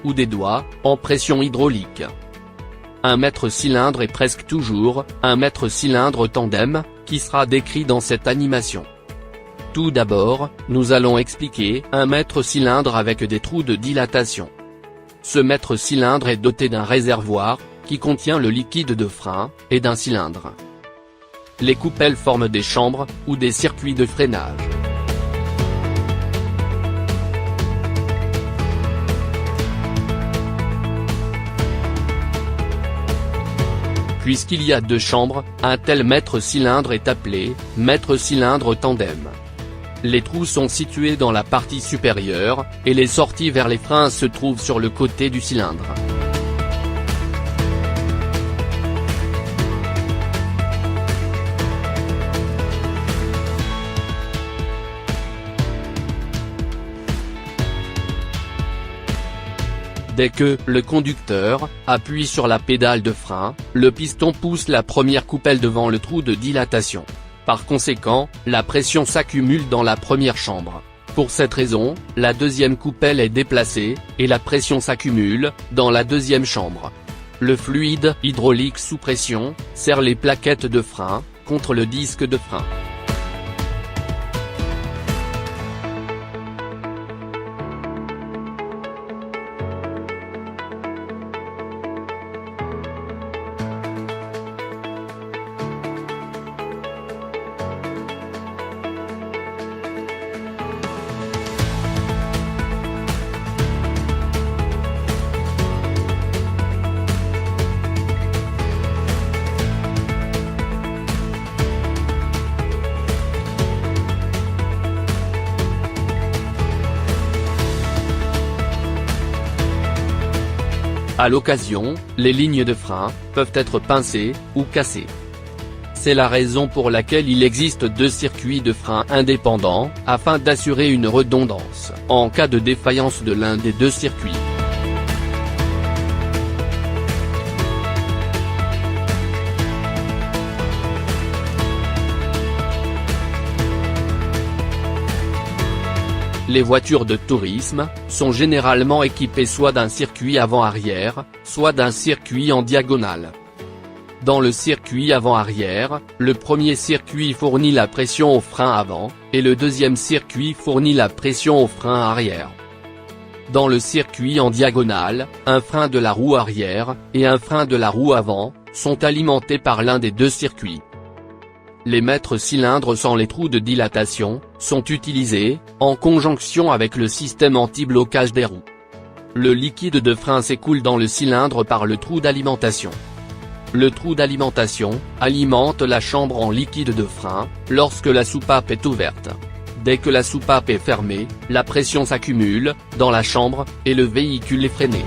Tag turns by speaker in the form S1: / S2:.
S1: ou des doigts, en pression hydraulique. Un mètre-cylindre est presque toujours un mètre-cylindre tandem, qui sera décrit dans cette animation. Tout d'abord, nous allons expliquer un mètre-cylindre avec des trous de dilatation. Ce mètre-cylindre est doté d'un réservoir, qui contient le liquide de frein, et d'un cylindre. Les coupelles forment des chambres, ou des circuits de freinage. Puisqu'il y a deux chambres, un tel mètre-cylindre est appelé mètre-cylindre tandem. Les trous sont situés dans la partie supérieure, et les sorties vers les freins se trouvent sur le côté du cylindre. Dès que le conducteur appuie sur la pédale de frein, le piston pousse la première coupelle devant le trou de dilatation. Par conséquent, la pression s'accumule dans la première chambre. Pour cette raison, la deuxième coupelle est déplacée, et la pression s'accumule dans la deuxième chambre. Le fluide hydraulique sous pression serre les plaquettes de frein contre le disque de frein. À l'occasion, les lignes de frein peuvent être pincées ou cassées. C'est la raison pour laquelle il existe deux circuits de frein indépendants, afin d'assurer une redondance en cas de défaillance de l'un des deux circuits. Les voitures de tourisme sont généralement équipées soit d'un circuit avant-arrière, soit d'un circuit en diagonale. Dans le circuit avant-arrière, le premier circuit fournit la pression au frein avant, et le deuxième circuit fournit la pression au frein arrière. Dans le circuit en diagonale, un frein de la roue arrière, et un frein de la roue avant, sont alimentés par l'un des deux circuits. Les mètres-cylindres sans les trous de dilatation sont utilisés en conjonction avec le système anti-blocage des roues. Le liquide de frein s'écoule dans le cylindre par le trou d'alimentation. Le trou d'alimentation alimente la chambre en liquide de frein lorsque la soupape est ouverte. Dès que la soupape est fermée, la pression s'accumule dans la chambre et le véhicule est freiné.